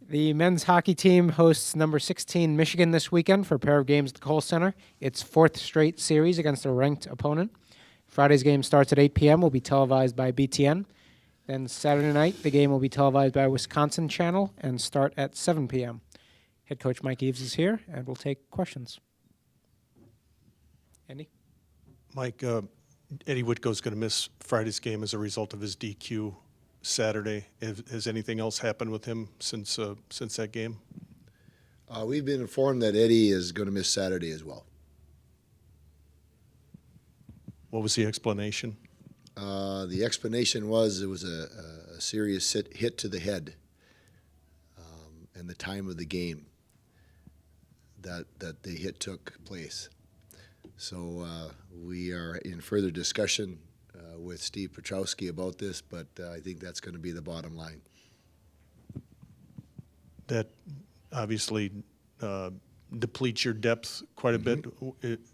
The men's hockey team hosts number 16 Michigan this weekend for a pair of games at the Kohl Center. It's fourth straight series against a ranked opponent. Friday's game starts at 8 p.m., will be televised by BTN. Then Saturday night, the game will be televised by Wisconsin Channel and start at 7 p.m. Head coach Mike Eaves is here, and we'll take questions. Andy? Mike, Eddie Whitco's going to miss Friday's game as a result of his DQ Saturday. Has anything else happened with him since that game? We've been informed that Eddie is going to miss Saturday as well. What was the explanation? The explanation was it was a serious hit to the head and the time of the game that the hit took place. So we are in further discussion with Steve Petrowski about this, but I think that's going to be the bottom line. That obviously depletes your depth quite a bit.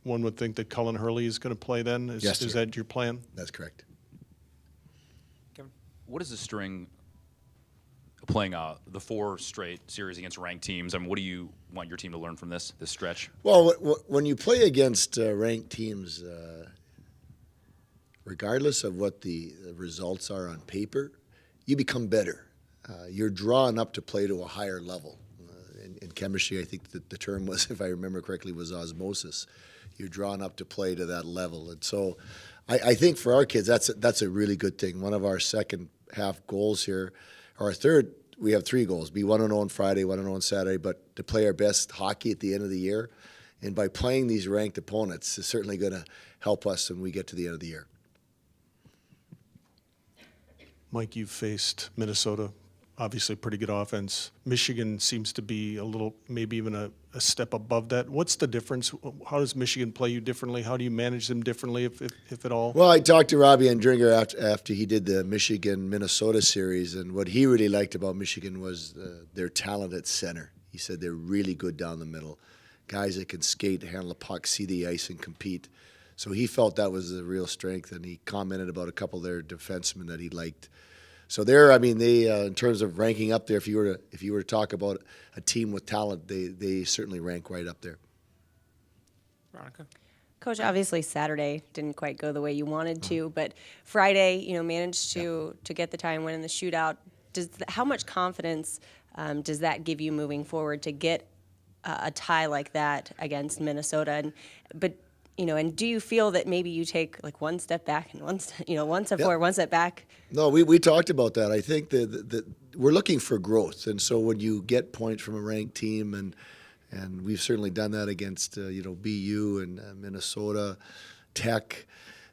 One would think that Cullen Hurley is going to play then. Yes, is that your plan? That's correct. Kevin? What is the string playing the 4 straight series against ranked teams? I mean, what do you want your team to learn from this stretch? Well, when you play against ranked teams, regardless of what the results are on paper, you become better. You're drawn up to play to a higher level. In chemistry, I think that the term was, if I remember correctly, was osmosis. You're drawn up to play to that level. And so I think for our kids, that's a really good thing. One of our second half goals here, or our third, we have 3 goals, be 1-0 on Friday, 1-0 on Saturday, but to play our best hockey at the end of the year. And by playing these ranked opponents, it's certainly going to help us when we get to the end of the year. Mike, you've faced Minnesota, obviously pretty good offense. Michigan seems to be a little, maybe even a step above that. What's the difference? How does Michigan play you differently? How do you manage them differently, if at all? Well, I talked to Robbie Andringer after he did the Michigan-Minnesota series, and what he really liked about Michigan was their talent at center. He said they're really good down the middle. Guys that can skate, handle the puck, see the ice, and compete. So he felt that was a real strength, and he commented about a couple of their defensemen that he liked. So they're, I mean, they in terms of ranking up there, if you were to talk about a team with talent, they certainly rank right up there. Veronica? Coach, obviously Saturday didn't quite go the way you wanted to, but Friday, managed to get the tie and win in the shootout. How much confidence does that give you moving forward to get a tie like that against Minnesota? And do you feel that maybe you take like one step back and one step forward, one step back? No, we talked about that. I think that we're looking for growth, and so when you get points from a ranked team, and we've certainly done that against BU and Minnesota, Tech.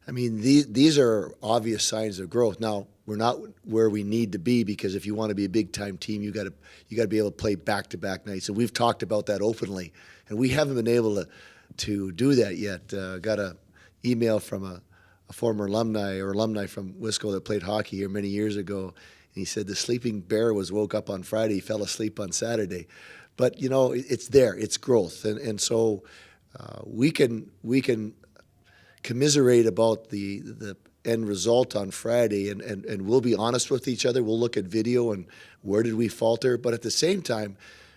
I mean, these are obvious signs of growth. Now we're not where we need to be, because if you want to be a big time team, you got to be able to play back-to-back nights, and we've talked about that openly, and we haven't been able to do that yet. Got an email from a former alumni from Wisco that played hockey here many years ago, and he said the sleeping bear was woke up on Friday, he fell asleep on Saturday. But it's there, it's growth, and so we can commiserate about the end result on Friday, and we'll be honest with each other. We'll look at video and where did we falter, but at the same time,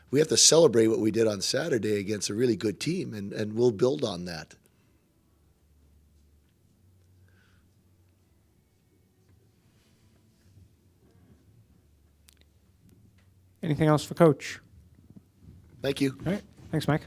we have to celebrate what we did on Saturday against a really good team, and we'll build on that. Anything else for Coach? Thank you. All right. Thanks, Mike.